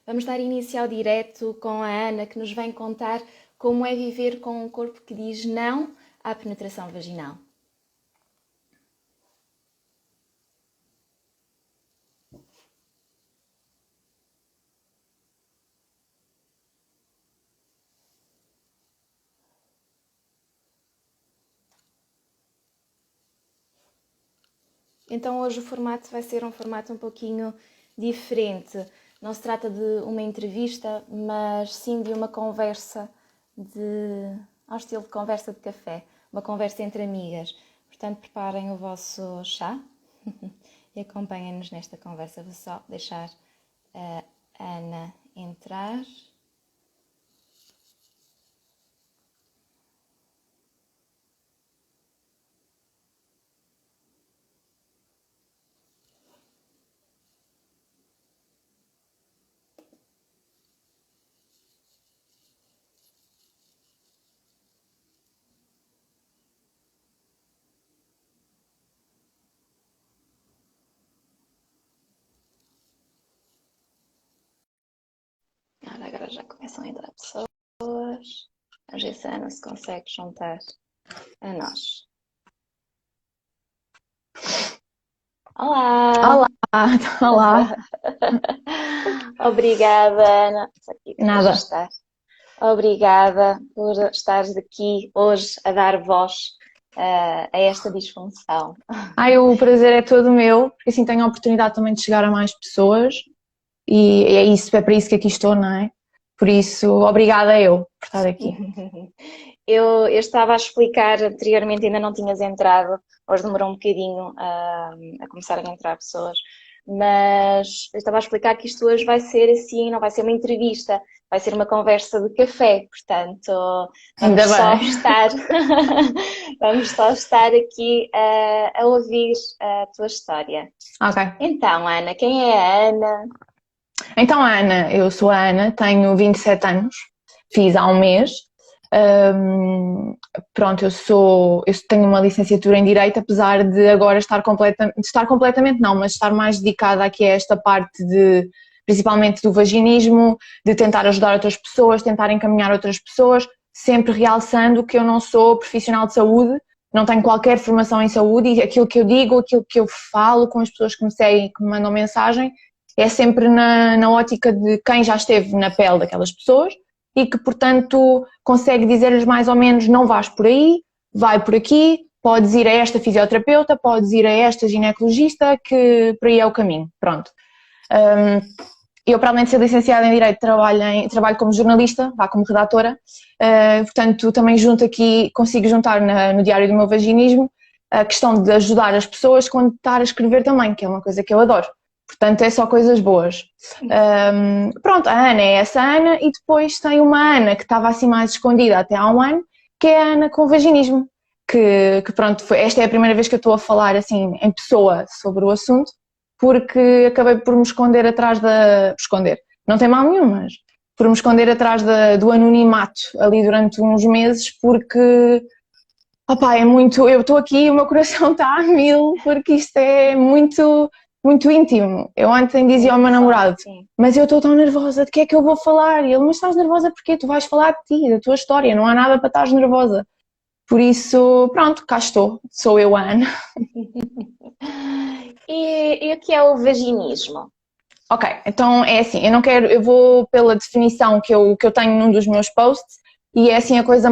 Vamos dar início ao direto com a Ana, que nos vem contar como é viver com um corpo que diz não à penetração vaginal. Então hoje o formato vai ser um formato um pouquinho diferente. Não se trata de uma entrevista, mas sim de uma conversa ao estilo de conversa de café, uma conversa entre amigas. Portanto, preparem o vosso chá e acompanhem-nos nesta conversa. Vou só deixar a Ana entrar. Agora já começam a entrar pessoas. A ver se a Ana se consegue juntar a nós. Olá! Olá, olá. Obrigada, Ana. Aqui Nada. estar. Obrigada por estares aqui hoje a dar voz a esta disfunção. O prazer é todo meu, porque assim tenho a oportunidade também de chegar a mais pessoas e é para isso que aqui estou, não é? Por isso, obrigada eu por estar aqui. Eu estava a explicar anteriormente, ainda não tinhas entrado, hoje demorou um bocadinho a começar a entrar pessoas, mas eu estava a explicar que isto hoje vai ser assim, não vai ser uma entrevista, vai ser uma conversa de café, portanto Ainda vamos só estar aqui a ouvir a tua história. Ok. Então, Ana, quem é a Ana? Então, Ana, eu sou a Ana, tenho 27 anos, fiz há um mês. Pronto, eu tenho uma licenciatura em Direito, apesar de agora estar completamente não, mas estar mais dedicada aqui a esta parte principalmente do vaginismo, de tentar ajudar outras pessoas, tentar encaminhar outras pessoas, sempre realçando que eu não sou profissional de saúde, não tenho qualquer formação em saúde e aquilo que eu digo, aquilo que eu falo com as pessoas que me seguem, que me mandam mensagem, é sempre na ótica de quem já esteve na pele daquelas pessoas e que, portanto, consegue dizer-lhes mais ou menos: não vais por aí, vai por aqui, podes ir a esta fisioterapeuta, podes ir a esta ginecologista, que por aí é o caminho. Pronto. Eu, para além de ser licenciada em Direito, trabalho como jornalista, como redatora, portanto, também consigo juntar no Diário do Meu Vaginismo a questão de ajudar as pessoas quando estar a escrever também, que é uma coisa que eu adoro. Portanto, é só coisas boas. Pronto, a Ana é essa Ana e depois tem uma Ana que estava assim mais escondida até há um ano, que é a Ana com vaginismo, que pronto, esta é a primeira vez que eu estou a falar assim em pessoa sobre o assunto, porque acabei por me esconder esconder, não tem mal nenhum, mas por me esconder atrás do anonimato ali durante uns meses, porque é muito, eu estou aqui e o meu coração está a mil, porque isto é muito íntimo. Eu ontem dizia ao meu namorado: mas eu estou tão nervosa, de que é que eu vou falar? E ele: mas estás nervosa porquê? Tu vais falar de ti, da tua história, não há nada para estar nervosa. Por isso, pronto, cá estou, sou eu, a Ana. E o que é o vaginismo? Ok, então é assim, eu vou pela definição que eu tenho num dos meus posts e é assim a coisa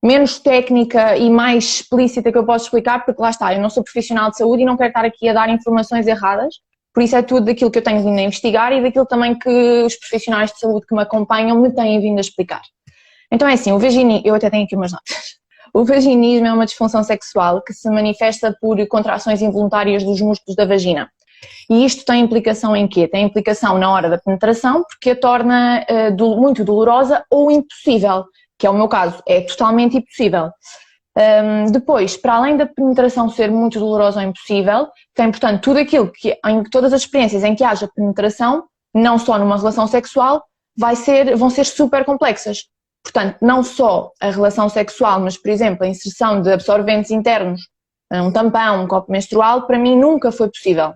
menos técnica e mais explícita que eu posso explicar, porque lá está, eu não sou profissional de saúde e não quero estar aqui a dar informações erradas, por isso é tudo daquilo que eu tenho vindo a investigar e daquilo também que os profissionais de saúde que me acompanham me têm vindo a explicar. Então é assim, eu até tenho aqui umas notas. O vaginismo é uma disfunção sexual que se manifesta por contrações involuntárias dos músculos da vagina. E isto tem implicação em quê? Tem implicação na hora da penetração, porque a torna muito dolorosa ou impossível, que é o meu caso, é totalmente impossível. Depois, para além da penetração ser muito dolorosa ou impossível, tem, portanto, tudo aquilo em todas as experiências em que haja penetração, não só numa relação sexual, vão ser super complexas. Portanto, não só a relação sexual, mas, por exemplo, a inserção de absorventes internos, um tampão, um copo menstrual, para mim nunca foi possível.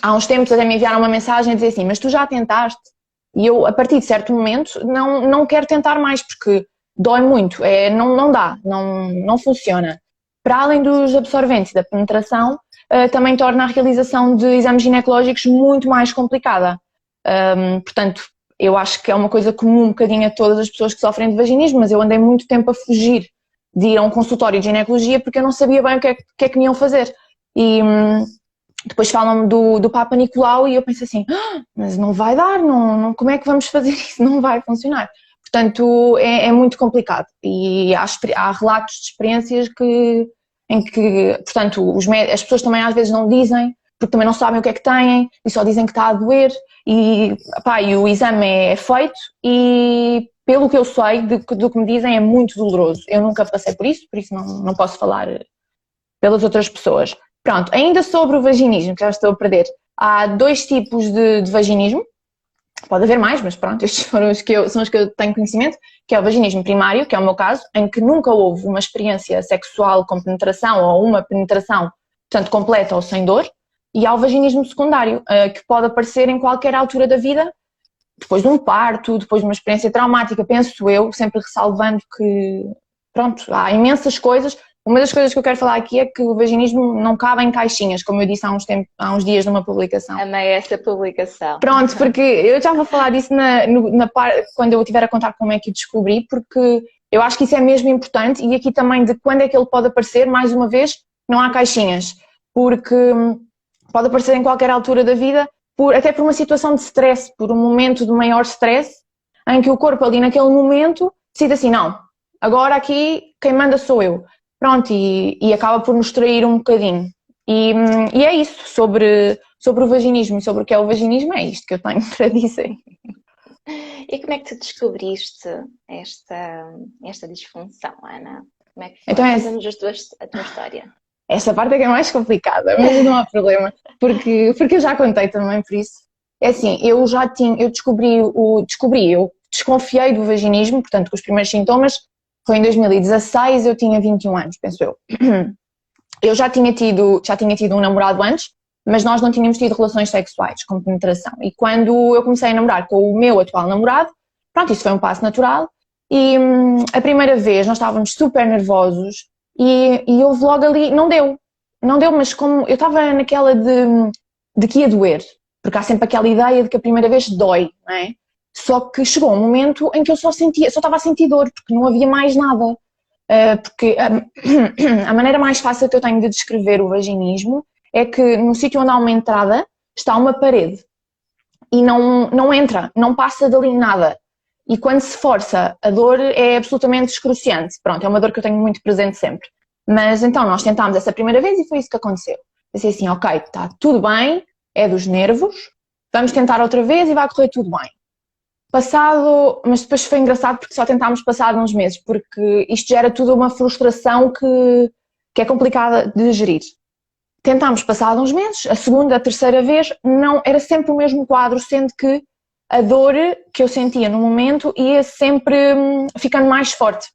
há uns tempos até me enviaram uma mensagem a dizer assim, mas tu já tentaste? E eu, a partir de certo momento, não quero tentar mais, porque dói muito, não dá, não funciona. Para além dos absorventes e da penetração, também torna a realização de exames ginecológicos muito mais complicada. Portanto, eu acho que é uma coisa comum um bocadinho a todas as pessoas que sofrem de vaginismo, mas eu andei muito tempo a fugir de ir a um consultório de ginecologia porque eu não sabia bem o que é que me iam fazer. E depois falam-me do Papa Nicolau e eu penso assim, mas não vai dar, como é que vamos fazer isso? Não vai funcionar. Portanto, é muito complicado e há relatos de experiências em que, portanto, as pessoas também às vezes não dizem, porque também não sabem o que é que têm e só dizem que está a doer e o exame é feito e pelo que eu sei, do que me dizem, é muito doloroso. Eu nunca passei por isso não posso falar pelas outras pessoas. Pronto, ainda sobre o vaginismo, que já estou a perder, há 2 tipos de vaginismo, pode haver mais, mas pronto, estes são os que eu tenho conhecimento, que é o vaginismo primário, que é o meu caso, em que nunca houve uma experiência sexual com penetração ou uma penetração, portanto, completa ou sem dor, e há o vaginismo secundário, que pode aparecer em qualquer altura da vida, depois de um parto, depois de uma experiência traumática, penso eu, sempre ressalvando que, pronto, há imensas coisas. Uma das coisas que eu quero falar aqui é que o vaginismo não cabe em caixinhas, como eu disse há uns dias numa publicação. Amei essa publicação. Pronto, porque eu já vou falar disso quando eu estiver a contar como é que o descobri, porque eu acho que isso é mesmo importante e aqui também de quando é que ele pode aparecer, mais uma vez, não há caixinhas, porque pode aparecer em qualquer altura da vida, até por uma situação de stress, por um momento de maior stress, em que o corpo ali naquele momento decide assim, não, agora aqui quem manda sou eu. Pronto, e acaba por nos trair um bocadinho. E é isso, sobre o vaginismo e sobre o que é o vaginismo, é isto que eu tenho para dizer. E como é que tu descobriste esta disfunção, Ana? Como é que foi? Então Conta-nos a tua história. Esta parte é que é mais complicada, mas não há problema, porque eu já contei também por isso. É assim, eu desconfiei do vaginismo, portanto, com os primeiros sintomas, foi em 2016, eu tinha 21 anos, penso eu. Eu já tinha tido um namorado antes, mas nós não tínhamos tido relações sexuais com penetração. E quando eu comecei a namorar com o meu atual namorado, pronto, isso foi um passo natural. E a primeira vez nós estávamos super nervosos e houve logo ali, não deu, mas como eu estava naquela de que ia doer, porque há sempre aquela ideia de que a primeira vez dói, não é? Só que chegou um momento em que eu só estava a sentir dor, porque não havia mais nada. Porque a maneira mais fácil que eu tenho de descrever o vaginismo é que no sítio onde há uma entrada está uma parede e não entra, não passa dali nada. E quando se força, a dor é absolutamente excruciante. Pronto, é uma dor que eu tenho muito presente sempre. Mas então nós tentámos essa primeira vez e foi isso que aconteceu. Pensei assim, ok, está tudo bem, é dos nervos, vamos tentar outra vez e vai correr tudo bem. Mas depois foi engraçado porque só tentámos passar uns meses, porque isto gera tudo uma frustração que é complicada de gerir. Tentámos passar uns meses, a segunda, a terceira vez, não, era sempre o mesmo quadro, sendo que a dor que eu sentia no momento ia sempre ficando mais forte.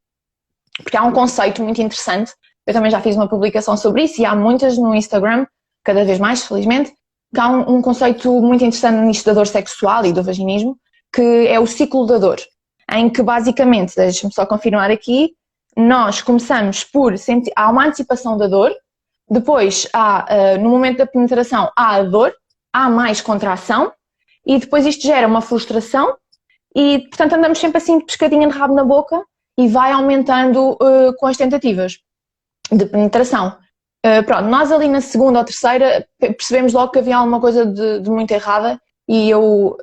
Porque há um conceito muito interessante, eu também já fiz uma publicação sobre isso e há muitas no Instagram, cada vez mais, felizmente, que há um conceito muito interessante nisto da dor sexual e do vaginismo, que é o ciclo da dor, em que basicamente, deixa-me só confirmar aqui, nós começamos por sentir, há uma antecipação da dor, depois no momento da penetração há a dor, há mais contração e depois isto gera uma frustração e portanto andamos sempre assim de pescadinha de rabo na boca e vai aumentando com as tentativas de penetração. Pronto, nós ali na segunda ou terceira percebemos logo que havia alguma coisa de muito errada e eu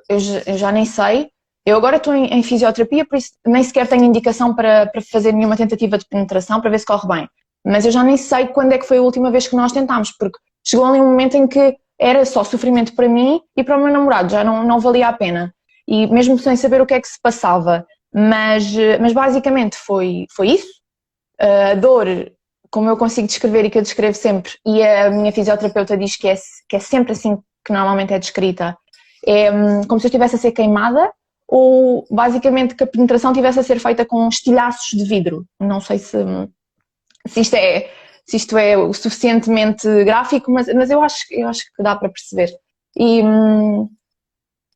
já nem sei. Eu agora estou em fisioterapia, por isso nem sequer tenho indicação para fazer nenhuma tentativa de penetração para ver se corre bem. Mas eu já nem sei quando é que foi a última vez que nós tentámos, porque chegou ali um momento em que era só sofrimento para mim e para o meu namorado, já não valia a pena. E mesmo sem saber o que é que se passava. Mas basicamente foi isso. A dor, como eu consigo descrever e que eu descrevo sempre, e a minha fisioterapeuta diz que é sempre assim que normalmente é descrita, é como se eu estivesse a ser queimada ou basicamente que a penetração estivesse a ser feita com estilhaços de vidro. Não sei se isto é o suficientemente gráfico, mas eu acho que dá para perceber. E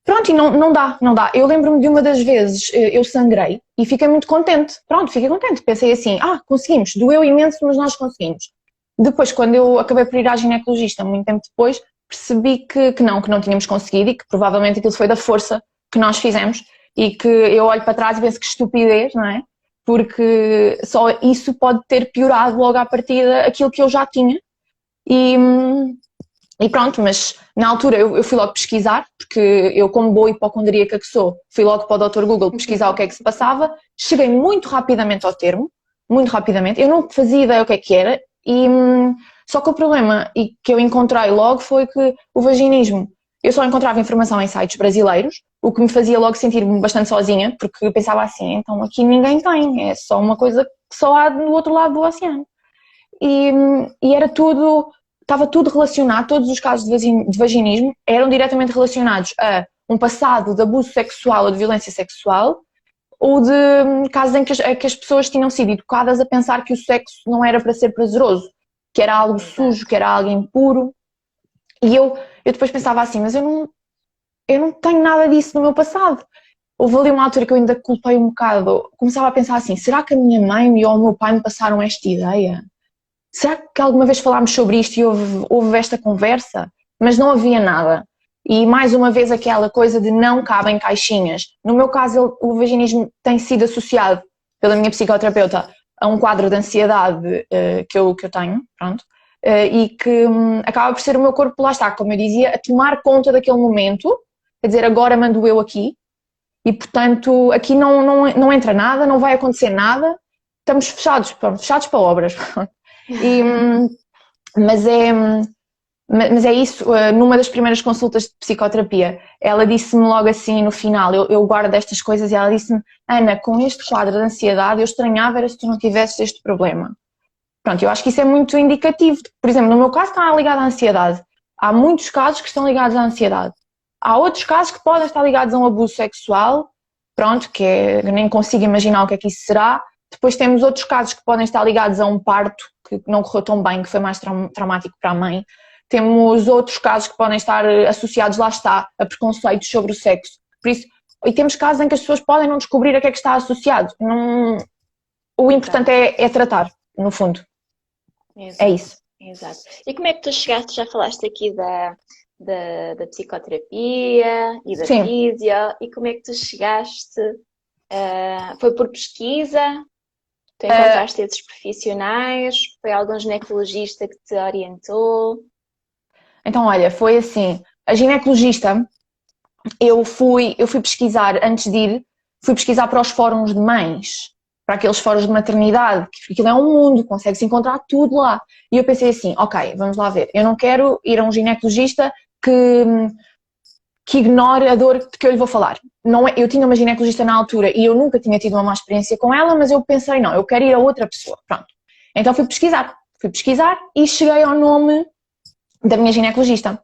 pronto, e não dá. Eu lembro-me de uma das vezes, eu sangrei e fiquei muito contente. Pronto, fiquei contente. Pensei assim, conseguimos, doeu imenso, mas nós conseguimos. Depois, quando eu acabei por ir à ginecologista, muito tempo depois, percebi que não tínhamos conseguido e que provavelmente aquilo foi da força que nós fizemos e que eu olho para trás e penso que estupidez, não é? Porque só isso pode ter piorado logo à partida aquilo que eu já tinha. E pronto, mas na altura eu fui logo pesquisar, porque eu, como boa hipocondríaca que sou, fui logo para o Dr. Google pesquisar o que é que se passava, cheguei muito rapidamente ao termo, muito rapidamente, eu não fazia ideia o que era, só que o problema que eu encontrei logo foi que o vaginismo, eu só encontrava informação em sites brasileiros, o que me fazia logo sentir-me bastante sozinha, porque eu pensava assim, então aqui ninguém tem, é só uma coisa que só há no outro lado do oceano. E era tudo... Estava tudo relacionado, todos os casos de vaginismo eram diretamente relacionados a um passado de abuso sexual ou de violência sexual ou de casos em que as pessoas tinham sido educadas a pensar que o sexo não era para ser prazeroso, que era algo sujo, que era algo impuro. E eu depois pensava assim, mas eu não tenho nada disso no meu passado. Houve ali uma altura que eu ainda culpei um bocado, começava a pensar assim, será que a minha mãe ou o meu pai me passaram esta ideia? Será que alguma vez falámos sobre isto e houve esta conversa? Mas não havia nada. E mais uma vez aquela coisa de não cabem caixinhas. No meu caso, o vaginismo tem sido associado pela minha psicoterapeuta a um quadro de ansiedade que eu tenho, pronto, e que acaba por ser o meu corpo, lá está, como eu dizia, a tomar conta daquele momento, quer dizer, agora mando eu aqui, e portanto aqui não entra nada, não vai acontecer nada, estamos fechados, pronto, fechados para obras. Mas é isso, numa das primeiras consultas de psicoterapia, ela disse-me logo assim no final, eu guardo estas coisas, e ela disse-me, Ana, com este quadro de ansiedade eu estranhava era se tu não tivesses este problema. Pronto, eu acho que isso é muito indicativo, por exemplo, no meu caso está ligado à ansiedade, há muitos casos que estão ligados à ansiedade, há outros casos que podem estar ligados a um abuso sexual, pronto, eu nem consigo imaginar o que é que isso será. Depois temos outros casos que podem estar ligados a um parto que não correu tão bem, que foi mais traumático para a mãe. Temos outros casos que podem estar associados, lá está, a preconceitos sobre o sexo. Por isso, e temos casos em que as pessoas podem não descobrir a que é que está associado. O importante é tratar, no fundo. Exato, é isso. Exato. E como é que tu chegaste, já falaste aqui da psicoterapia e da Sim. físio, e como é que tu chegaste? Foi por pesquisa? Tu encontraste esses profissionais? Foi algum ginecologista que te orientou? Então, olha, foi assim, a ginecologista, eu fui pesquisar, antes de ir, fui pesquisar para os fóruns de mães, para aqueles fóruns de maternidade, que aquilo é um mundo, consegue-se encontrar tudo lá. E eu pensei assim, ok, vamos lá ver, eu não quero ir a um ginecologista que ignore a dor de que eu lhe vou falar. Não é, eu tinha uma ginecologista na altura e eu nunca tinha tido uma má experiência com ela, mas eu pensei, não, eu quero ir a outra pessoa, pronto. Então fui pesquisar e cheguei ao nome da minha ginecologista,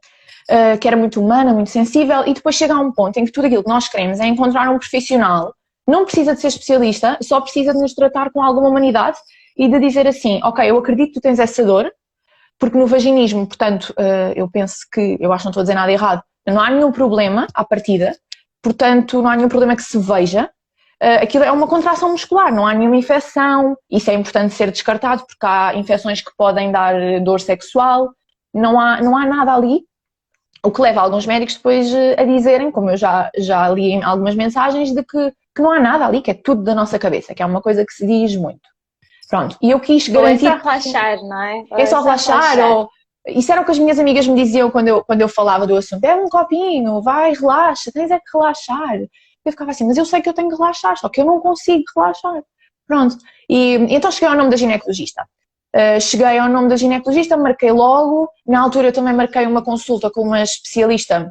que era muito humana, muito sensível, e depois chega a um ponto em que tudo aquilo que nós queremos é encontrar um profissional, não precisa de ser especialista, só precisa de nos tratar com alguma humanidade e de dizer assim, ok, eu acredito que tu tens essa dor, porque no vaginismo, portanto, eu penso que, eu acho que não estou a dizer nada errado, não há nenhum problema à partida, portanto não há nenhum problema que se veja, aquilo é uma contração muscular, não há nenhuma infecção, isso é importante ser descartado porque há infecções que podem dar dor sexual, não há nada ali, o que leva alguns médicos depois a dizerem, como eu já li em algumas mensagens, de que não há nada ali, que é tudo da nossa cabeça, que é uma coisa que se diz muito. Pronto, e eu quis garantir... Ou é só relaxar, não é? É só relaxar, ou... Isso era o que as minhas amigas me diziam quando eu falava do assunto. É um copinho, vai, relaxa, tens é que relaxar. Eu ficava assim, mas eu sei que eu tenho que relaxar, só que eu não consigo relaxar. Pronto, e então cheguei ao nome da ginecologista. Cheguei ao nome da ginecologista, marquei logo. Na altura eu também marquei uma consulta com uma especialista,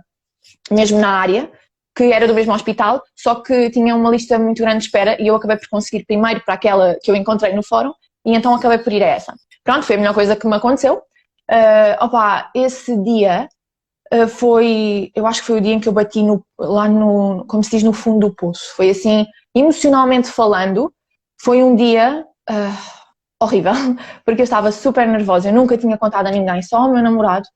mesmo na área, que era do mesmo hospital, só que tinha uma lista muito grande de espera e eu acabei por conseguir primeiro para aquela que eu encontrei no fórum e então acabei por ir a essa. Pronto, foi a melhor coisa que me aconteceu. Esse dia foi, eu acho que foi o dia em que eu bati lá no, como se diz, no fundo do poço. Foi assim, emocionalmente falando, foi um dia horrível, porque eu estava super nervosa, eu nunca tinha contado a ninguém, só ao meu namorado,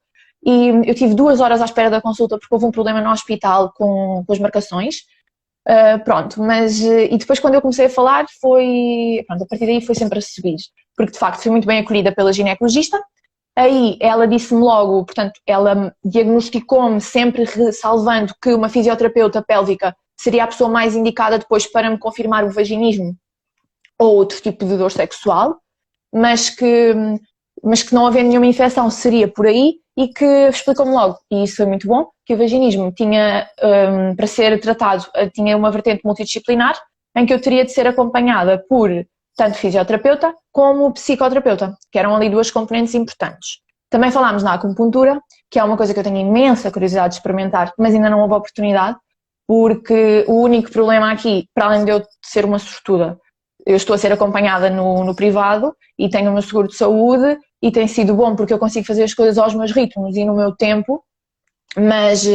e eu tive 2 horas à espera da consulta porque houve um problema no hospital com as marcações. Pronto, mas e depois quando eu comecei a falar pronto, a partir daí foi sempre a subir, porque de facto fui muito bem acolhida pela ginecologista. Aí ela disse-me logo, portanto, ela diagnosticou-me sempre ressalvando que uma fisioterapeuta pélvica seria a pessoa mais indicada depois para me confirmar o vaginismo ou outro tipo de dor sexual, mas que não havendo nenhuma infecção seria por aí, e que explicou-me logo, e isso foi muito bom, que o vaginismo tinha, para ser tratado, tinha uma vertente multidisciplinar, em que eu teria de ser acompanhada por tanto fisioterapeuta como psicoterapeuta, que eram ali 2 componentes importantes. Também falámos na acupuntura, que é uma coisa que eu tenho imensa curiosidade de experimentar, mas ainda não houve oportunidade, porque o único problema aqui, para além de eu ser uma sortuda, eu estou a ser acompanhada no privado e tenho o meu seguro de saúde e tem sido bom porque eu consigo fazer as coisas aos meus ritmos e no meu tempo, mas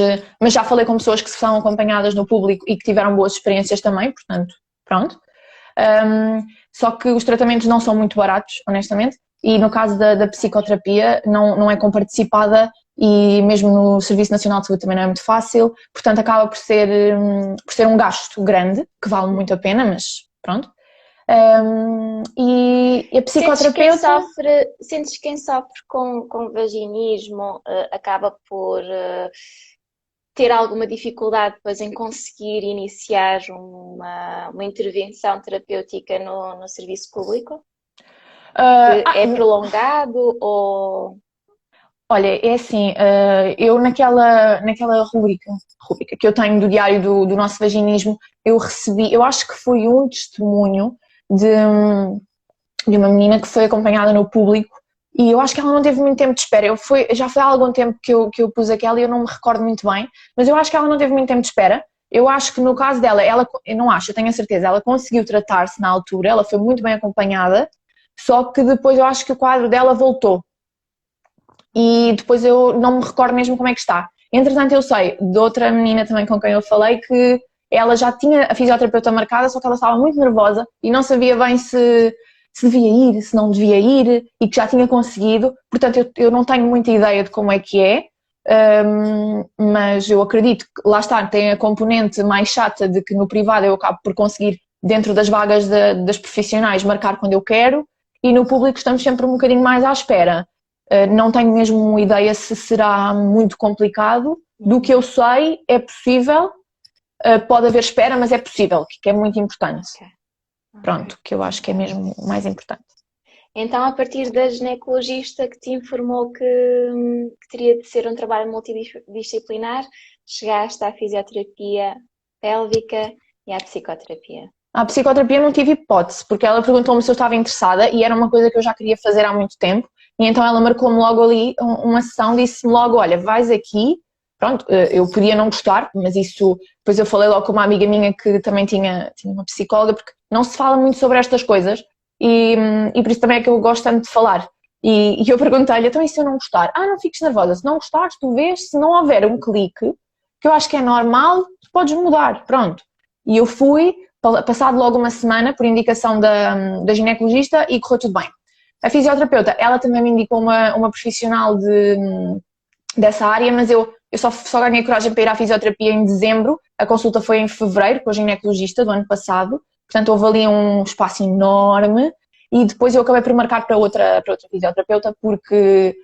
já falei com pessoas que são acompanhadas no público e que tiveram boas experiências também, portanto, pronto. Só que os tratamentos não são muito baratos, honestamente, e no caso da psicoterapia não é comparticipada e mesmo no Serviço Nacional de Saúde também não é muito fácil, portanto acaba por ser um gasto grande, que vale muito a pena, mas pronto. E a psicoterapeuta... Sentes quem sofre com vaginismo acaba por ter alguma dificuldade depois em conseguir iniciar uma intervenção terapêutica no serviço público? É prolongado ou... Olha, é assim, eu naquela rubrica que eu tenho do diário do nosso vaginismo, eu recebi, eu acho que foi um testemunho de uma menina que foi acompanhada no público e eu acho que ela não teve muito tempo de espera. Já foi há algum tempo que eu pus aquela e eu não me recordo muito bem, mas eu acho que ela não teve muito tempo de espera. Eu acho que no caso dela, eu não acho, eu tenho a certeza, ela conseguiu tratar-se na altura, ela foi muito bem acompanhada, só que depois eu acho que o quadro dela voltou. E depois eu não me recordo mesmo como é que está. Entretanto, eu sei de outra menina também com quem eu falei que ela já tinha a fisioterapeuta marcada, só que ela estava muito nervosa e não sabia bem se devia ir, se não devia ir, e que já tinha conseguido. Portanto, eu não tenho muita ideia de como é que é, mas eu acredito que, lá está, tem a componente mais chata de que no privado eu acabo por conseguir, dentro das vagas das profissionais, marcar quando eu quero, e no público estamos sempre um bocadinho mais à espera. Não tenho mesmo ideia se será muito complicado. Do que eu sei, é possível, pode haver espera, mas é possível, que é muito importante. Okay. Pronto, que eu acho que é mesmo o mais importante. Então, a partir da ginecologista que te informou que teria de ser um trabalho multidisciplinar, chegaste à fisioterapia pélvica e à psicoterapia. À psicoterapia não tive hipótese, porque ela perguntou-me se eu estava interessada e era uma coisa que eu já queria fazer há muito tempo. E então ela marcou-me logo ali uma sessão, disse-me logo, olha, vais aqui, pronto, eu podia não gostar, mas isso, depois eu falei logo com uma amiga minha que também tinha uma psicóloga, porque não se fala muito sobre estas coisas e por isso também é que eu gosto tanto de falar. E eu perguntei-lhe, então e se eu não gostar? Não fiques nervosa, se não gostares, tu vês, se não houver um clique, que eu acho que é normal, tu podes mudar, pronto. E eu fui, passado logo uma semana, por indicação da ginecologista, e correu tudo bem. A fisioterapeuta, ela também me indicou uma profissional dessa área, mas eu só ganhei coragem para ir à fisioterapia em dezembro, a consulta foi em fevereiro com a ginecologista do ano passado, portanto houve ali um espaço enorme e depois eu acabei por marcar para outra fisioterapeuta porque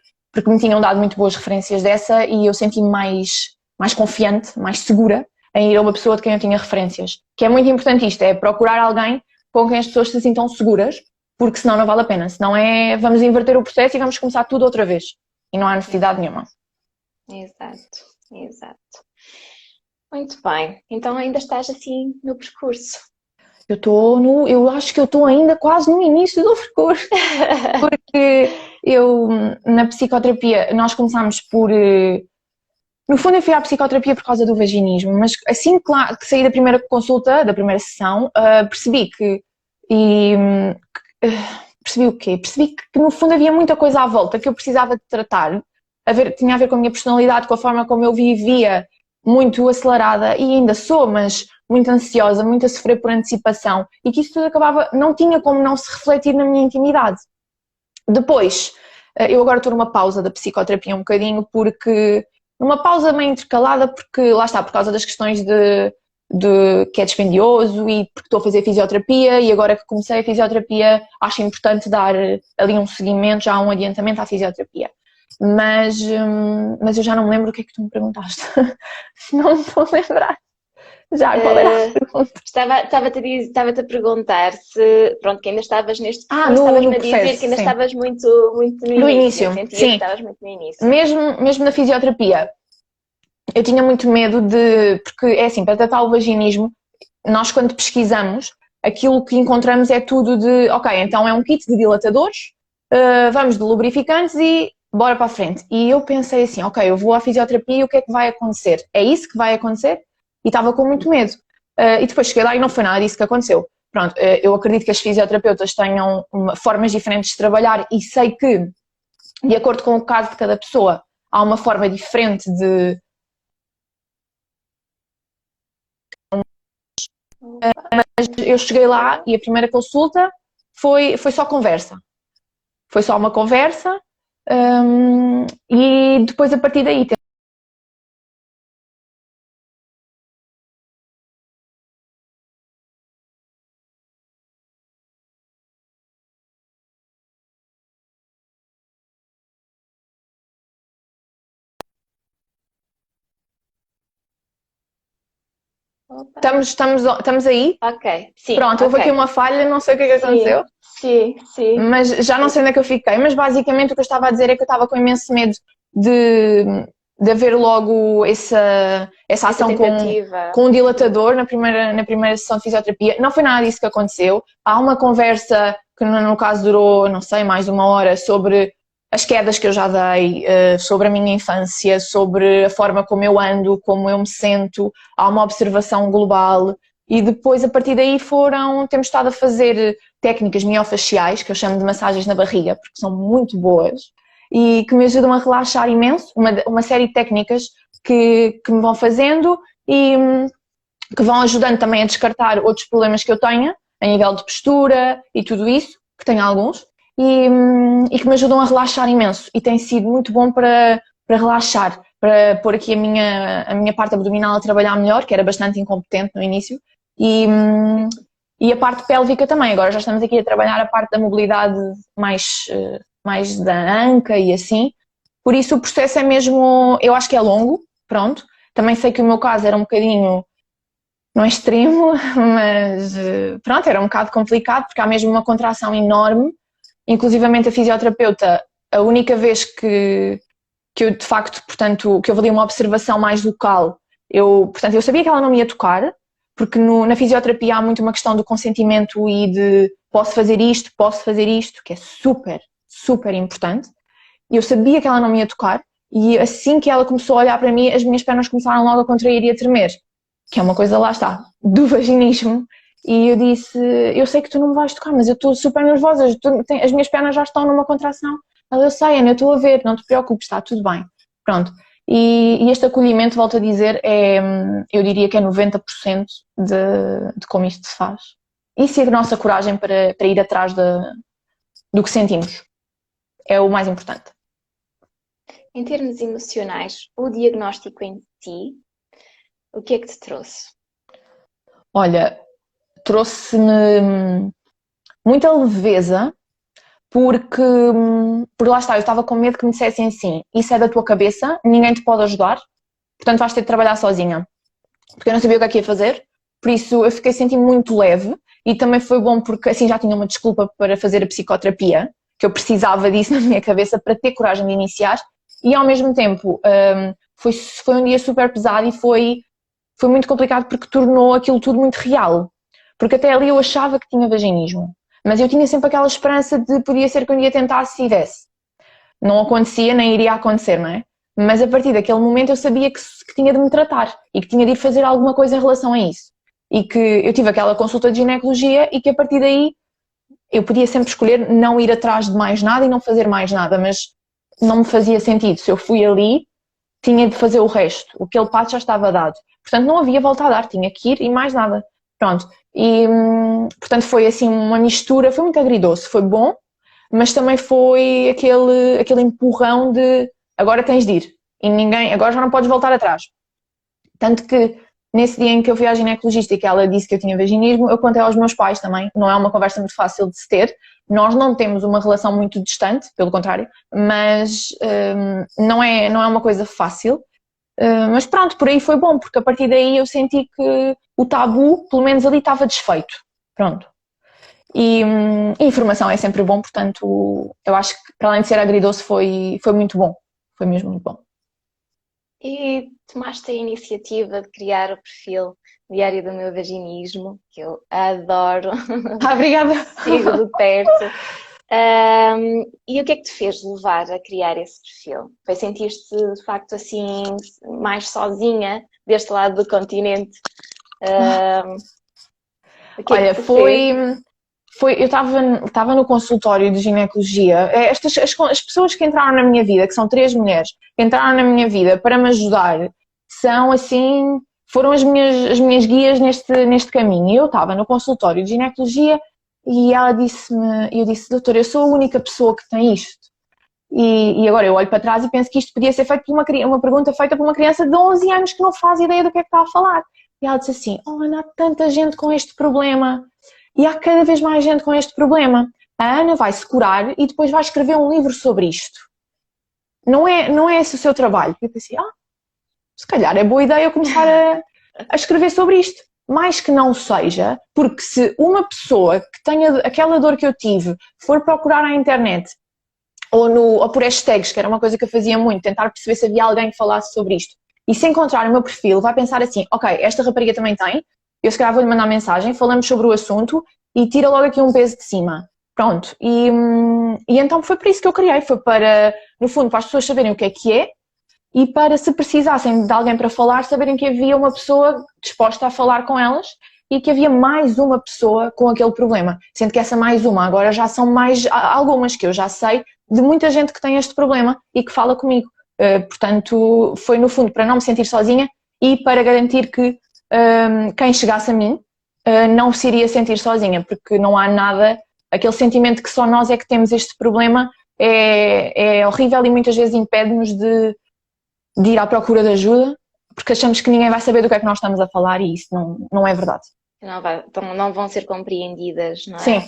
me tinham dado muito boas referências dessa e eu senti-me mais confiante, mais segura em ir a uma pessoa de quem eu tinha referências, que é muito importante isto, é procurar alguém com quem as pessoas se sintam seguras, porque senão não vale a pena, senão vamos inverter o processo e vamos começar tudo outra vez e não há necessidade nenhuma. Exato. Muito bem, então ainda estás assim no percurso. Eu acho que eu estou ainda quase no início do percurso, porque na psicoterapia, nós começámos no fundo eu fui à psicoterapia por causa do vaginismo, mas assim que saí da primeira consulta, da primeira sessão, percebi percebi o quê? Percebi que no fundo havia muita coisa à volta que eu precisava de tratar, tinha a ver com a minha personalidade, com a forma como eu vivia, muito acelerada, e ainda sou, mas muito ansiosa, muito a sofrer por antecipação, e que isso tudo não tinha como não se refletir na minha intimidade. Depois, Eu agora estou numa pausa da psicoterapia um bocadinho, porque numa pausa meio intercalada, porque lá está, por causa das questões de que é dispendioso e porque estou a fazer fisioterapia e agora que comecei a fisioterapia acho importante dar ali um seguimento, já um adiantamento à fisioterapia. Mas eu já não me lembro o que é que tu me perguntaste. Não me estou a lembrar. Já, qual era a pergunta? Estava-te a perguntar se, pronto, que ainda estavas neste processo, no estavas-me a dizer processo, que ainda sim. estavas muito no No início. início, Sentias que sim. estavas muito no início. Mesmo na fisioterapia, eu tinha muito medo porque é assim, para tratar o vaginismo, nós quando pesquisamos, aquilo que encontramos é tudo ok, então é um kit de dilatadores, vamos de lubrificantes e bora para a frente. E eu pensei assim, ok, eu vou à fisioterapia e o que é que vai acontecer? É isso que vai acontecer? E estava com muito medo. E depois cheguei lá e não foi nada disso que aconteceu. Pronto, eu acredito que as fisioterapeutas tenham formas diferentes de trabalhar e sei que, de acordo com o caso de cada pessoa, há uma forma diferente de... Mas eu cheguei lá e a primeira consulta foi só conversa. Foi só uma conversa e depois a partir daí... Opa. Estamos aí? Ok, sim. Pronto, houve aqui uma falha, não sei o que é que aconteceu. Sim. Mas já não sei onde é que eu fiquei. Mas basicamente o que eu estava a dizer é que eu estava com imenso medo de haver logo essa ação com um dilatador na primeira sessão de fisioterapia. Não foi nada disso que aconteceu. Há uma conversa que no caso durou, não sei, mais de uma hora sobre as quedas que eu já dei, sobre a minha infância, sobre a forma como eu ando, como eu me sinto. Há uma observação global. E depois, a partir daí, temos estado a fazer técnicas miofaciais, que eu chamo de massagens na barriga, porque são muito boas e que me ajudam a relaxar imenso. Uma série de técnicas que me vão fazendo e que vão ajudando também a descartar outros problemas que eu tenha, a nível de postura e tudo isso, que tenho alguns, e que me ajudam a relaxar imenso. E tem sido muito bom para relaxar, para pôr aqui a minha parte abdominal a trabalhar melhor, que era bastante incompetente no início, e a parte pélvica também. Agora já estamos aqui a trabalhar a parte da mobilidade mais da anca e assim. Por isso o processo é mesmo, eu acho que é longo, pronto. Também sei que o meu caso era um bocadinho, não é extremo, mas pronto, era um bocado complicado porque há mesmo uma contração enorme. Inclusivamente a fisioterapeuta, a única vez que eu de facto, portanto, que eu valia uma observação mais local, portanto, eu sabia que ela não me ia tocar, porque na fisioterapia há muito uma questão do consentimento e de posso fazer isto, que é super, super importante. E eu sabia que ela não me ia tocar e assim que ela começou a olhar para mim, as minhas pernas começaram logo a contrair e a tremer, que é uma coisa, lá está, do vaginismo. E eu disse, eu sei que tu não me vais tocar, mas eu estou super nervosa, as minhas pernas já estão numa contração. Ela, eu sei, Ana, eu estou a ver, não te preocupes, está tudo bem. Pronto. E este acolhimento, volto a dizer, eu diria que é 90% de como isto se faz. Isso é a nossa coragem para ir atrás do que sentimos. É o mais importante. Em termos emocionais, o diagnóstico em si, o que é que te trouxe? Olha, trouxe-me muita leveza, porque lá está, eu estava com medo que me dissessem assim, isso é da tua cabeça, ninguém te pode ajudar, portanto vais ter de trabalhar sozinha. Porque eu não sabia o que é que ia fazer, por isso eu fiquei sentindo muito leve e também foi bom porque assim já tinha uma desculpa para fazer a psicoterapia, que eu precisava disso na minha cabeça para ter coragem de iniciar e ao mesmo tempo foi um dia super pesado e foi muito complicado porque tornou aquilo tudo muito real. Porque até ali eu achava que tinha vaginismo, mas eu tinha sempre aquela esperança de podia ser que um dia tentasse e desse. Não acontecia, nem iria acontecer, não é? Mas a partir daquele momento eu sabia que tinha de me tratar e que tinha de ir fazer alguma coisa em relação a isso. E que eu tive aquela consulta de ginecologia e que a partir daí eu podia sempre escolher não ir atrás de mais nada e não fazer mais nada, mas não me fazia sentido. Se eu fui ali, tinha de fazer o resto. Aquele passo já estava dado. Portanto, não havia volta a dar, tinha que ir e mais nada. Pronto. E, portanto, foi assim uma mistura, foi muito agridoce, foi bom, mas também foi aquele empurrão de agora tens de ir e agora já não podes voltar atrás. Tanto que nesse dia em que eu fui à ginecologista e que ela disse que eu tinha vaginismo, eu contei aos meus pais também, não é uma conversa muito fácil de se ter, nós não temos uma relação muito distante, pelo contrário, mas não é uma coisa fácil. Mas pronto, por aí foi bom, porque a partir daí eu senti que o tabu, pelo menos ali, estava desfeito. Pronto. E informação é sempre bom, portanto, eu acho que para além de ser agridoce foi muito bom. Foi mesmo muito bom. E tomaste a iniciativa de criar o perfil Diário do Meu Vaginismo, que eu adoro, Obrigada. sigo de perto. E o que é que te fez levar a criar esse perfil? Foi sentir-te de facto assim mais sozinha deste lado do continente? Olha, eu estava no consultório de ginecologia. As pessoas que entraram na minha vida, que são 3 mulheres, que entraram na minha vida para me ajudar, foram as minhas guias neste caminho. E eu estava no consultório de ginecologia e eu disse, doutora, eu sou a única pessoa que tem isto. E agora eu olho para trás e penso que isto podia ser feito por uma pergunta feita por uma criança de 11 anos que não faz ideia do que é que está a falar. E ela disse assim, Ana, há tanta gente com este problema. E há cada vez mais gente com este problema. A Ana vai se curar e depois vai escrever um livro sobre isto. Não é esse o seu trabalho. E eu pensei, se calhar é boa ideia eu começar a escrever sobre isto. Mais que não seja, porque se uma pessoa que tenha aquela dor que eu tive for procurar na internet ou por hashtags, que era uma coisa que eu fazia muito, tentar perceber se havia alguém que falasse sobre isto, e se encontrar o meu perfil, vai pensar assim, ok, esta rapariga também tem, eu se calhar vou-lhe mandar mensagem, falamos sobre o assunto e tira logo aqui um peso de cima. Pronto. E então foi por isso que eu criei, foi para, no fundo, para as pessoas saberem o que é e para, se precisassem de alguém para falar, saberem que havia uma pessoa disposta a falar com elas e que havia mais uma pessoa com aquele problema. Sendo que essa mais uma agora já são mais algumas que eu já sei de muita gente que tem este problema e que fala comigo. Portanto, foi no fundo para não me sentir sozinha e para garantir que quem chegasse a mim não se iria sentir sozinha, porque não há nada, aquele sentimento que só nós é que temos este problema é horrível e muitas vezes impede-nos de ir à procura de ajuda, porque achamos que ninguém vai saber do que é que nós estamos a falar e isso não é verdade. Não vão ser compreendidas, não é? Sim.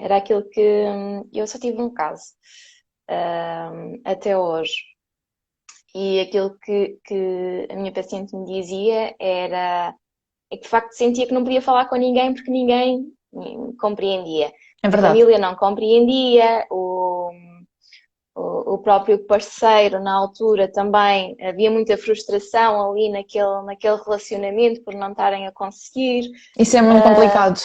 Era aquilo que eu só tive um caso até hoje. E aquilo que a minha paciente me dizia é que de facto sentia que não podia falar com ninguém porque ninguém compreendia. É verdade. A família não compreendia, o próprio parceiro na altura também, havia muita frustração ali naquele relacionamento por não estarem a conseguir. Isso é muito complicado.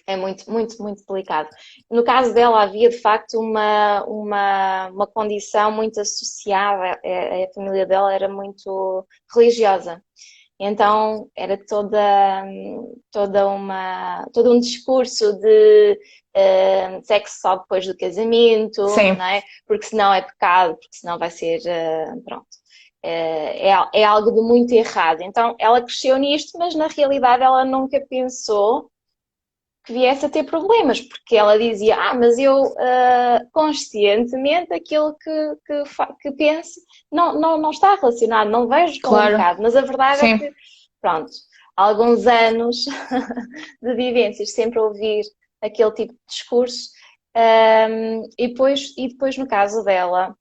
É muito, muito, muito delicado. No caso dela havia de facto uma condição muito associada, a família dela era muito religiosa. Então era todo um discurso de sexo só depois do casamento, não é? Porque senão é pecado, porque senão vai ser, pronto. É algo de muito errado. Então ela cresceu nisto, mas na realidade ela nunca pensou que viesse a ter problemas, porque ela dizia, mas eu conscientemente aquilo que penso não está relacionado, não vejo como pecado, mas a verdade é que, pronto, há alguns anos de vivências, sempre ouvir aquele tipo de discurso, e depois no caso dela,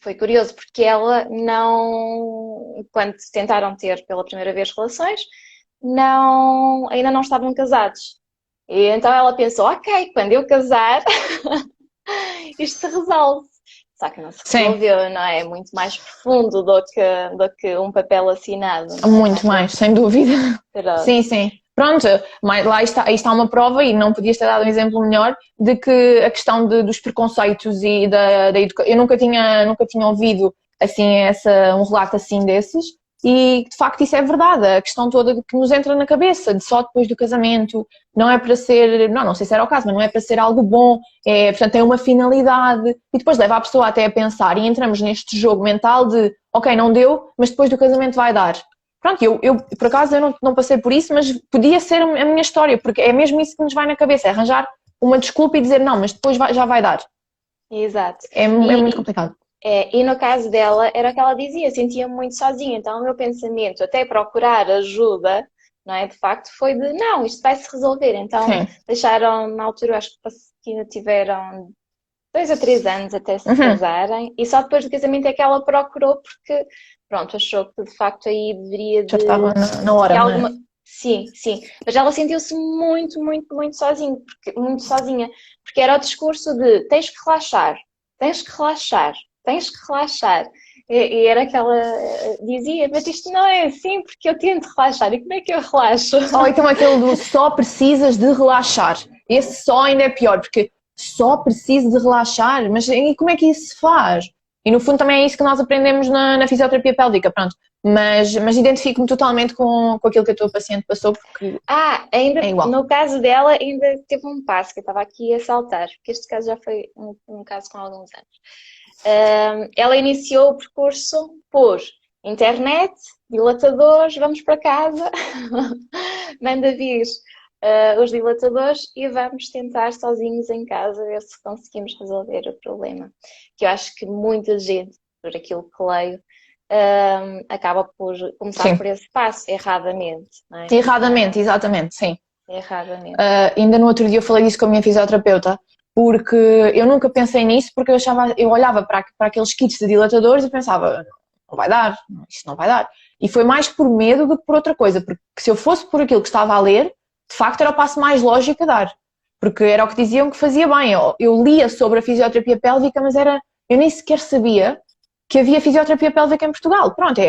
foi curioso, porque ela quando tentaram ter pela primeira vez relações, ainda não estavam casados. E então ela pensou, ok, quando eu casar, isto se resolve. Só que não se resolveu, não é? É muito mais profundo do que um papel assinado. Muito mais, sem dúvida. Sim. Pronto, mas lá está uma prova, e não podias ter dado um exemplo melhor, de que a questão dos preconceitos e da educação. Eu nunca tinha ouvido assim, um relato assim desses. E, de facto, isso é verdade, a questão toda que nos entra na cabeça, de só depois do casamento, não é para ser, não sei se era o caso, mas não é para ser algo bom, portanto tem uma finalidade, e depois leva a pessoa até a pensar, e entramos neste jogo mental de, ok, não deu, mas depois do casamento vai dar. Pronto, eu por acaso eu não passei por isso, mas podia ser a minha história, porque é mesmo isso que nos vai na cabeça, é arranjar uma desculpa e dizer não, mas depois já vai dar. Exato. É muito complicado. E no caso dela, era o que ela dizia, sentia-me muito sozinha. Então, o meu pensamento, até procurar ajuda, não é? De facto, foi de não, isto vai se resolver. Então, Sim. deixaram, na altura, acho que ainda tiveram 2 ou 3 anos até se casarem, e só depois do casamento é que ela procurou, porque, pronto, achou que de facto aí deveria Já de. estava na hora, não é? Sim, sim. Mas ela sentiu-se muito, muito, muito sozinha, porque era o discurso de tens que relaxar, tens que relaxar, tens que relaxar. E era que ela dizia, mas isto não é assim, porque eu tento relaxar. E como é que eu relaxo? Ou então aquele do só precisas de relaxar. Esse só ainda é pior, porque só preciso de relaxar, mas e como é que isso se faz? E no fundo também é isso que nós aprendemos na fisioterapia pélvica, pronto. Mas identifico-me totalmente com aquilo que a tua paciente passou, porque Ainda é igual. no caso dela, ainda teve um passo que eu estava aqui a saltar, porque este caso já foi um caso com alguns anos. Ela iniciou o percurso por internet, dilatadores, vamos para casa, manda vir os dilatadores e vamos tentar sozinhos em casa ver se conseguimos resolver o problema. Que eu acho que muita gente, por aquilo que leio, acaba por começar Sim. por esse passo, erradamente. Não é? Erradamente, exatamente, sim. Erradamente. Ainda no outro dia eu falei disso com a minha fisioterapeuta, porque eu nunca pensei nisso, porque eu olhava para aqueles kits de dilatadores e pensava, não vai dar, isto não vai dar. E foi mais por medo do que por outra coisa, porque se eu fosse por aquilo que estava a ler, de facto era o passo mais lógico a dar, porque era o que diziam que fazia bem. Eu lia sobre a fisioterapia pélvica, mas eu nem sequer sabia que havia fisioterapia pélvica em Portugal. Pronto,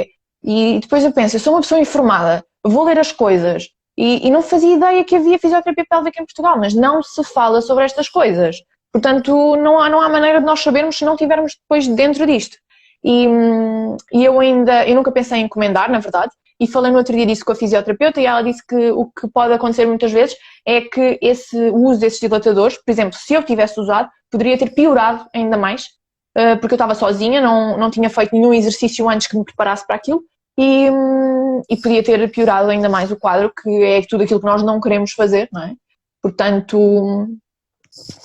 E depois eu penso, eu sou uma pessoa informada, vou ler as coisas, e não fazia ideia que havia fisioterapia pélvica em Portugal, mas não se fala sobre estas coisas. Portanto, não há maneira de nós sabermos se não estivermos depois dentro disto. E eu nunca pensei em encomendar, na verdade, e falei no outro dia disso com a fisioterapeuta e ela disse que o que pode acontecer muitas vezes é que o uso desses dilatadores, por exemplo, se eu tivesse usado, poderia ter piorado ainda mais, porque eu estava sozinha, não tinha feito nenhum exercício antes que me preparasse para aquilo, e podia ter piorado ainda mais o quadro, que é tudo aquilo que nós não queremos fazer, não é? Portanto,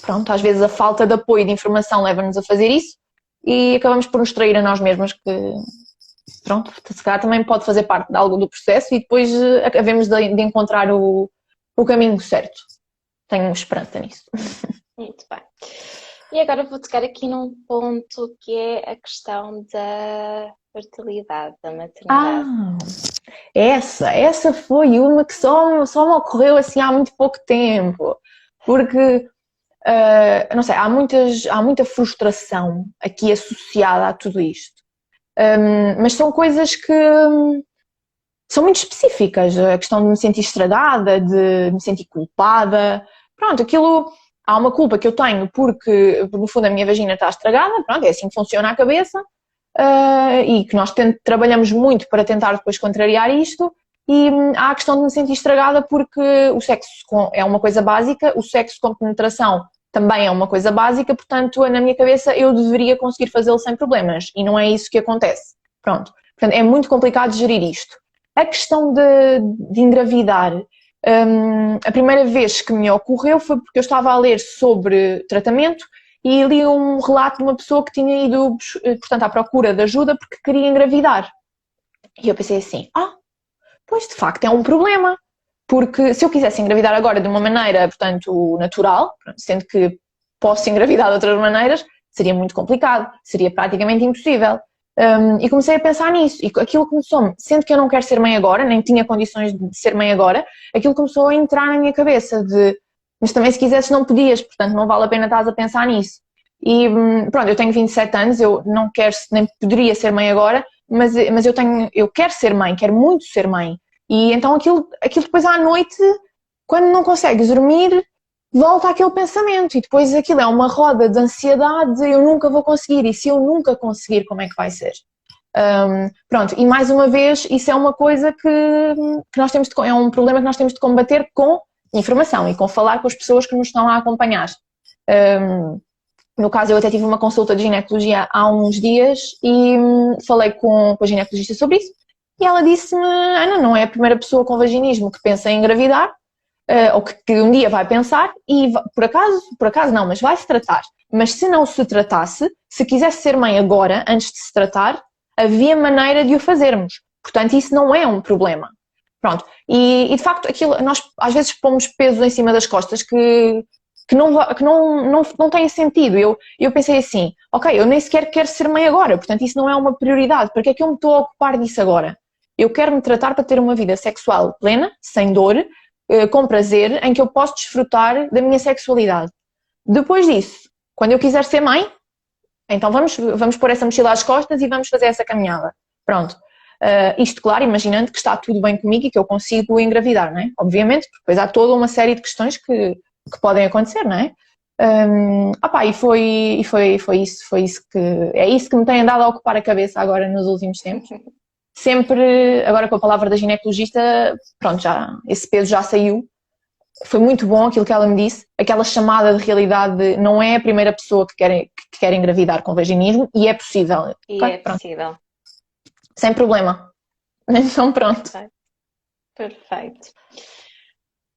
pronto, às vezes a falta de apoio e de informação leva-nos a fazer isso e acabamos por nos trair a nós mesmas, que pronto, se calhar também pode fazer parte de algo do processo e depois acabemos de encontrar o caminho certo. Tenho esperança nisso. Muito bem. E agora vou tocar aqui num ponto que é a questão da fertilidade, da maternidade. Essa foi uma que só me ocorreu assim há muito pouco tempo, porque não sei, há muita frustração aqui associada a tudo isto, mas são coisas que são muito específicas. A questão de me sentir estragada, de me sentir culpada, pronto, aquilo. Há uma culpa que eu tenho porque no fundo a minha vagina está estragada, pronto, é assim que funciona a cabeça, e que nós trabalhamos muito para tentar depois contrariar isto, e há a questão de me sentir estragada porque o sexo é uma coisa básica, o sexo com penetração também é uma coisa básica, portanto na minha cabeça eu deveria conseguir fazê-lo sem problemas, e não é isso que acontece. Pronto, portanto é muito complicado gerir isto. A questão de engravidar, a primeira vez que me ocorreu foi porque eu estava a ler sobre tratamento e li um relato de uma pessoa que tinha ido, portanto, à procura de ajuda porque queria engravidar. E eu pensei assim, pois de facto é um problema, porque se eu quisesse engravidar agora de uma maneira, portanto, natural, sendo que posso engravidar de outras maneiras, seria muito complicado, seria praticamente impossível. E comecei a pensar nisso, e aquilo começou-me, sendo que eu não quero ser mãe agora, nem tinha condições de ser mãe agora, aquilo começou a entrar na minha cabeça mas também se quisesses não podias, portanto não vale a pena estás a pensar nisso. E pronto, eu tenho 27 anos, eu não quero, nem poderia ser mãe agora, mas eu quero ser mãe, quero muito ser mãe. E então aquilo depois à noite, quando não consegues dormir, volta aquele pensamento e depois aquilo é uma roda de ansiedade, eu nunca vou conseguir, e se eu nunca conseguir, como é que vai ser? Pronto, e mais uma vez, isso é uma coisa que nós temos é um problema que nós temos de combater com informação e com falar com as pessoas que nos estão a acompanhar. No caso, eu até tive uma consulta de ginecologia há uns dias e falei com a ginecologista sobre isso, e ela disse-me, Ana, não é a primeira pessoa com vaginismo que pensa em engravidar. ou que um dia vai pensar e por acaso não, mas vai se tratar. Mas se não se tratasse, se quisesse ser mãe agora, antes de se tratar, havia maneira de o fazermos. Portanto, isso não é um problema. Pronto. E de facto, nós às vezes pomos pesos em cima das costas que não têm sentido. Eu pensei assim, ok, eu nem sequer quero ser mãe agora, portanto isso não é uma prioridade. Para que é que eu me estou a ocupar disso agora? Eu quero me tratar para ter uma vida sexual plena, sem dor, com prazer, em que eu posso desfrutar da minha sexualidade. Depois disso, quando eu quiser ser mãe, então vamos pôr essa mochila às costas e vamos fazer essa caminhada. Pronto. Isto, claro, imaginando que está tudo bem comigo e que eu consigo engravidar, não é? Obviamente, porque depois há toda uma série de questões que podem acontecer, não é? E foi isso que me tem andado a ocupar a cabeça agora nos últimos tempos. Sempre, agora com a palavra da ginecologista, pronto, esse peso já saiu. Foi muito bom aquilo que ela me disse, aquela chamada de realidade de não é a primeira pessoa que quer engravidar com vaginismo e é possível. E okay? é possível. Sem problema. Então pronto. Perfeito.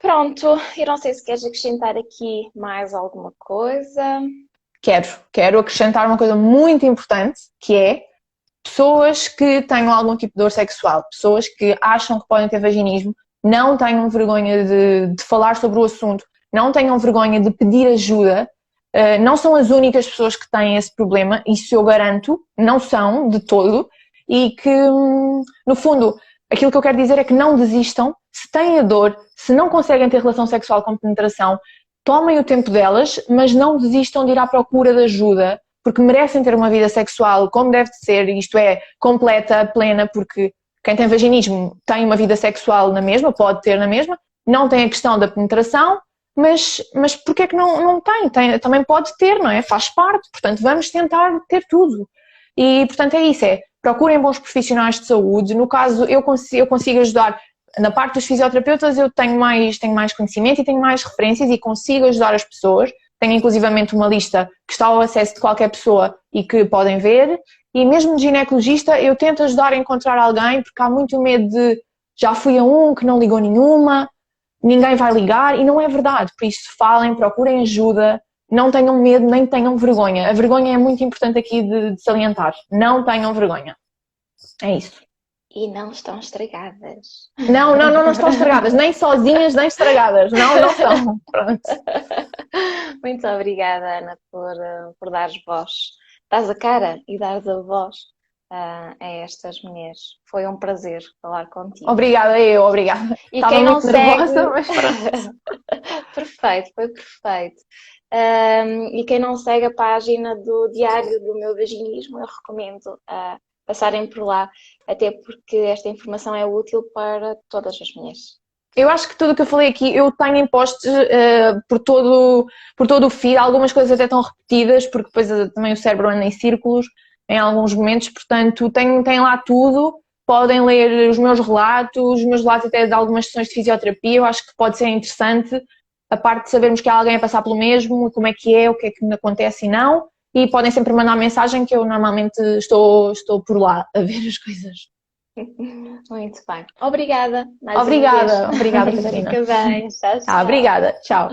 Pronto, eu não sei se queres acrescentar aqui mais alguma coisa. Quero acrescentar uma coisa muito importante, que é pessoas que tenham algum tipo de dor sexual, pessoas que acham que podem ter vaginismo, não tenham vergonha de falar sobre o assunto, não tenham vergonha de pedir ajuda. Não são as únicas pessoas que têm esse problema, isso eu garanto, não são de todo, e que, no fundo, aquilo que eu quero dizer é que não desistam, se têm a dor, se não conseguem ter relação sexual com penetração, tomem o tempo delas, mas não desistam de ir à procura de ajuda, porque merecem ter uma vida sexual como deve de ser, isto é, completa, plena, porque quem tem vaginismo tem uma vida sexual na mesma, pode ter na mesma, não tem a questão da penetração, mas porque é que não tem? Também pode ter, não é? Faz parte, portanto vamos tentar ter tudo. E portanto é isso, procurem bons profissionais de saúde, no caso eu consigo ajudar, na parte dos fisioterapeutas eu tenho mais conhecimento e tenho mais referências e consigo ajudar as pessoas, tenho inclusivamente uma lista que está ao acesso de qualquer pessoa e que podem ver, e mesmo de ginecologista eu tento ajudar a encontrar alguém, porque há muito medo de já fui a um que não ligou nenhuma, ninguém vai ligar, e não é verdade, por isso falem, procurem ajuda, não tenham medo nem tenham vergonha, a vergonha é muito importante aqui de salientar, não tenham vergonha, é isso. E não estão estragadas. Não estão estragadas, nem sozinhas, nem estragadas, não estão, pronto. Muito obrigada, Ana, por dares voz, dares a cara e dares a voz a estas mulheres. Foi um prazer falar contigo. Obrigada. E estava quem não muito segue... nervosa, mas pronto. Perfeito, foi perfeito. E quem não segue a página do Diário do Meu Vaginismo, eu recomendo passarem por lá, até porque esta informação é útil para todas as mulheres. Eu acho que tudo o que eu falei aqui eu tenho em posts por todo o feed, algumas coisas até estão repetidas, porque depois também o cérebro anda em círculos em alguns momentos, portanto tem lá tudo, podem ler os meus relatos até de algumas sessões de fisioterapia, eu acho que pode ser interessante, a parte de sabermos que há alguém a passar pelo mesmo, como é, o que é que me acontece e não, e podem sempre mandar mensagem que eu normalmente estou por lá a ver as coisas. Muito bem. Obrigada. Obrigada, Catarina. Fica bem. Tchau, tchau. Obrigada. Tchau.